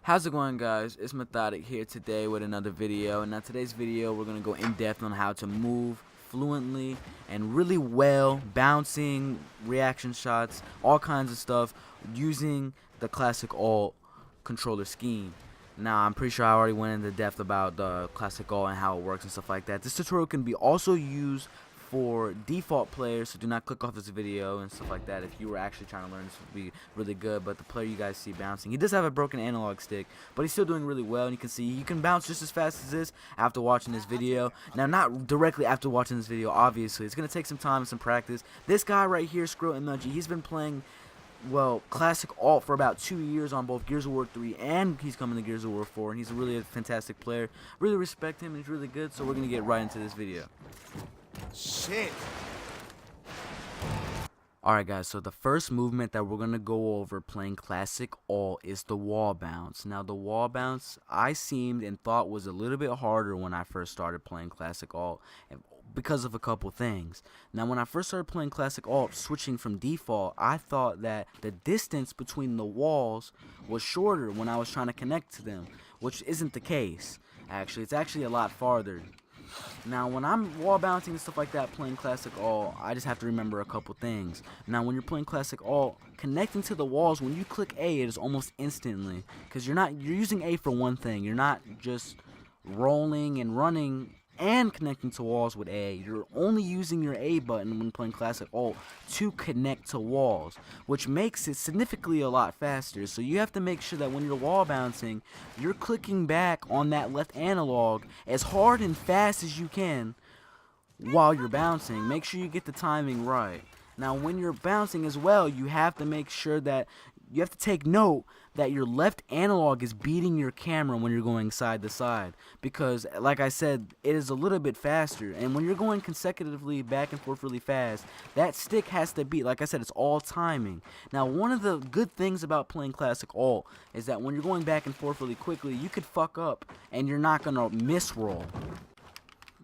How's it going, guys? It's Methodic here today with another video. And now today's video we're going to go in depth on how to move fluently and really well, bouncing, reaction shots, all kinds of stuff using the classic alt controller scheme. Now I'm pretty sure I already went into depth about the classic alt and how it works and stuff like that. This tutorial can be also used for default players, so do not click off this video and stuff like that. If you were actually trying to learn, this would be really good. But the player you guys see bouncing, he does have a broken analog stick, but he's still doing really well. And you can see you can bounce just as fast as this after watching this video. Now, not directly after watching this video, obviously. It's going to take some time and some practice. This guy right here, Skrill Emoji, he's been playing, well, classic alt for about 2 years on both Gears of War 3 and he's coming to Gears of War 4, and he's really a fantastic player. Really respect him. He's really good, so we're going to get right into this video. Shit. Alright guys, so the first movement that we're going to go over playing classic alt is the wall bounce. Now the wall bounce I seemed and thought was a little bit harder when I first started playing classic alt because of a couple things. Now when I first started playing classic alt, switching from default, I thought that the distance between the walls was shorter when I was trying to connect to them, which isn't the case. Actually, it's actually a lot farther. Now when I'm wall bouncing and stuff like that playing classic alt, I just have to remember a couple things. Now when you're playing classic alt, connecting to the walls, when you click A, it is almost instantly, because you're using A for one thing. You're not just rolling and running and connecting to walls with A. You're only using your A button when playing classic alt to connect to walls, which makes it significantly a lot faster. So you have to make sure that when you're wall bouncing, you're clicking back on that left analog as hard and fast as you can while you're bouncing. Make sure you get the timing right. Now when you're bouncing as well, you have to make sure that you have to take note that your left analog is beating your camera when you're going side to side, because like I said, it is a little bit faster, and when you're going consecutively back and forth really fast, that stick has to beat. Like I said, it's all timing. Now one of the good things about playing classic alt is that when you're going back and forth really quickly, you could fuck up and you're not gonna miss roll.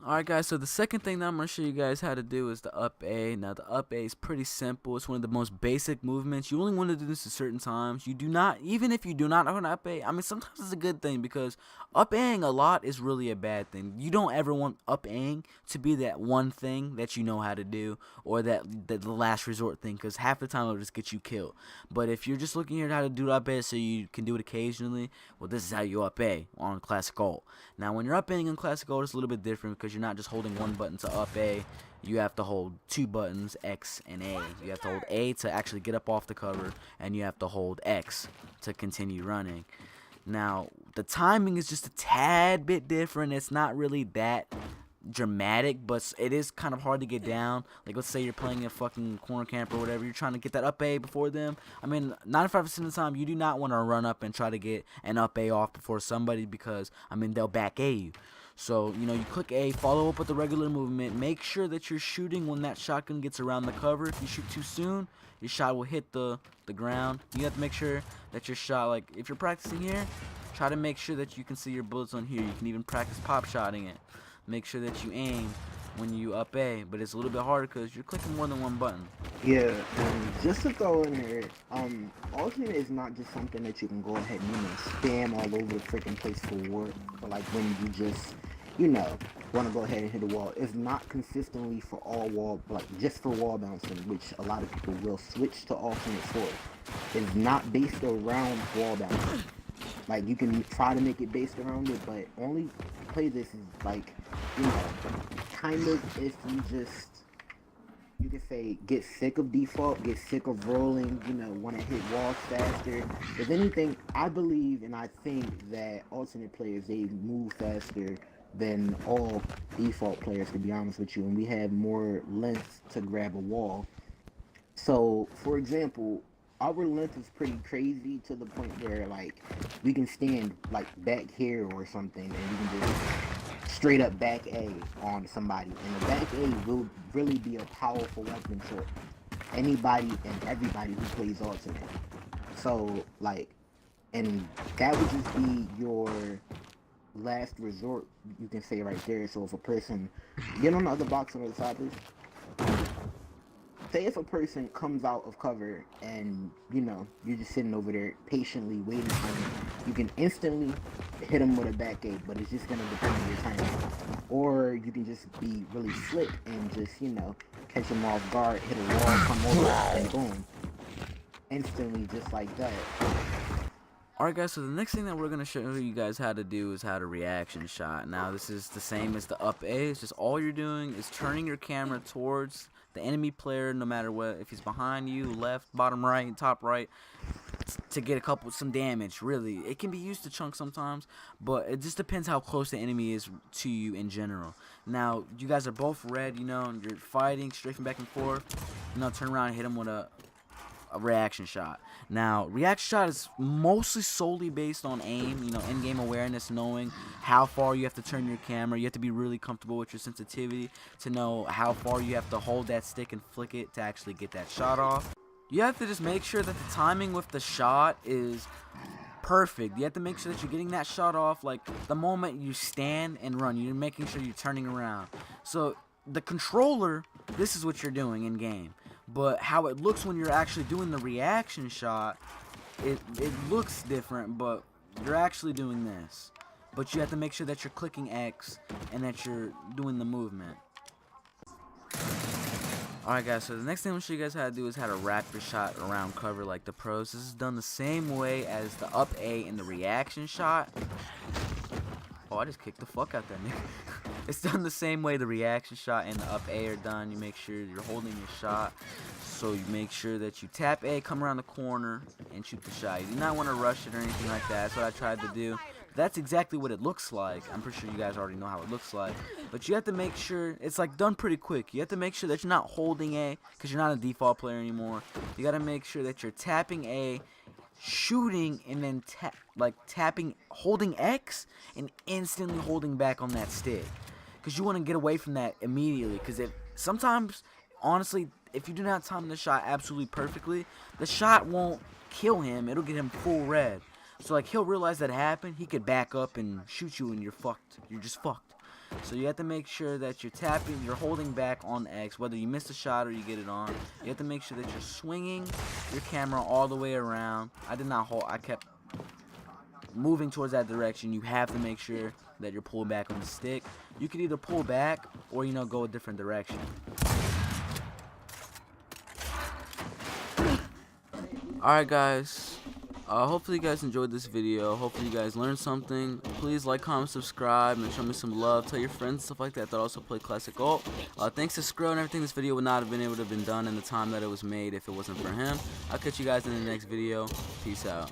Alright guys, so the second thing that I'm going to show you guys how to do is the up A. Now the up A is pretty simple. It's one of the most basic movements. You only want to do this at certain times. You do not, even if you do not know how to up A, I mean sometimes it's a good thing, because up Aing a lot is really a bad thing. You don't ever want up Aing to be that one thing that you know how to do, or that the last resort thing, because half the time it'll just get you killed. But if you're just looking at how to do up A so you can do it occasionally, well, this is how you up A on classic alt. Now when you're up Aing in classic alt, it's a little bit different, because you're not just holding one button to up A. You have to hold two buttons, X and A. You have to hold A to actually get up off the cover, and you have to hold X to continue running. Now the timing is just a tad bit different. It's not really that dramatic, but it is kind of hard to get down. Like let's say you're playing a fucking corner camp or whatever, you're trying to get that up A before them. I mean 95% of the time you do not want to run up and try to get an up A off before somebody, because I mean they'll back A you. So, you know, you click A, follow up with the regular movement. Make sure that you're shooting when that shotgun gets around the cover. If you shoot too soon, your shot will hit the ground. You have to make sure that your shot, like, if you're practicing here, try to make sure that you can see your bullets on here. You can even practice pop shotting it. Make sure that you aim when you up A, but it's a little bit harder because you're clicking more than one button. Yeah, just to throw in there, alternate is not just something that you can go ahead and, spam all over the freaking place for work, or like when you just, want to go ahead and hit a wall. It's not consistently for all wall, like just for wall bouncing, which a lot of people will switch to alternate for. It's not based around wall bouncing. Like, you can try to make it based around it, but only play this is like, kind of if you just, you could say, get sick of default, get sick of rolling, want to hit walls faster. If anything, I believe and I think that alternate players, they move faster than all default players, to be honest with you, and we have more length to grab a wall. So, for example, our length is pretty crazy to the point where, like, we can stand, like, back here or something, and we can just straight up back A on somebody. And the back A will really be a powerful weapon for anybody and everybody who plays alternate. So, like, and that would just be your last resort, you can say right there. So if a person, get on the other box on the side, please. Say if a person comes out of cover and, you're just sitting over there patiently waiting for them, you you can instantly hit him with a back eight, but it's just gonna depend on your timing. Or you can just be really slick and just, you know, catch him off guard, hit a wall, come over, and boom. Instantly, just like that. Alright guys, so the next thing that we're going to show you guys how to do is how to reaction shot. Now this is the same as the up A. It's just all you're doing is turning your camera towards the enemy player, no matter what, if he's behind you, left, bottom right, top right, to get some damage. Really, it can be used to chunk sometimes, but it just depends how close the enemy is to you in general. Now you guys are both red, you know, and you're fighting, strafing back and forth, you know, turn around and hit him with a reaction shot. Now, reaction shot is mostly solely based on aim, you know, in-game awareness, knowing how far you have to turn your camera. You have to be really comfortable with your sensitivity to know how far you have to hold that stick and flick it to actually get that shot off. You have to just make sure that the timing with the shot is perfect. You have to make sure that you're getting that shot off like the moment you stand and run. You're making sure you're turning around. So the controller, this is what you're doing in game. But how it looks when you're actually doing the reaction shot, it looks different, but you're actually doing this. But you have to make sure that you're clicking X and that you're doing the movement. Alright guys, so the next thing I'm going to show you guys how to do is how to wrap your shot around cover like the pros. This is done the same way as the up A and the reaction shot. Oh, I just kicked the fuck out that nigga. It's done the same way the reaction shot and the up A are done. You make sure you're holding your shot. So you make sure that you tap A, come around the corner, and shoot the shot. You do not want to rush it or anything like that. That's what I tried to do. That's exactly what it looks like. I'm pretty sure you guys already know how it looks like. But you have to make sure, it's like done pretty quick. You have to make sure that you're not holding A, because you're not a default player anymore. You got to make sure that you're tapping A, shooting, and then tapping, holding X, and instantly holding back on that stick. Because you want to get away from that immediately. Because sometimes, honestly, if you do not time the shot absolutely perfectly, the shot won't kill him. It'll get him full red. So like he'll realize that happened. He could back up and shoot you, and you're fucked. You're just fucked. So you have to make sure that you're tapping, you're holding back on X, whether you miss the shot or you get it on. You have to make sure that you're swinging your camera all the way around. I did not hold. I kept moving towards that direction. You have to make sure that you're pulling back on the stick. You can either pull back or, you know, go a different direction. Alright guys, hopefully you guys enjoyed this video. Hopefully you guys learned something. Please like, comment, subscribe, and show me some love. Tell your friends and stuff like that that also play Classic Alt. Thanks to Skrill and everything. This video would not have been able to have been done in the time that it was made if it wasn't for him. I'll catch you guys in the next video. Peace out.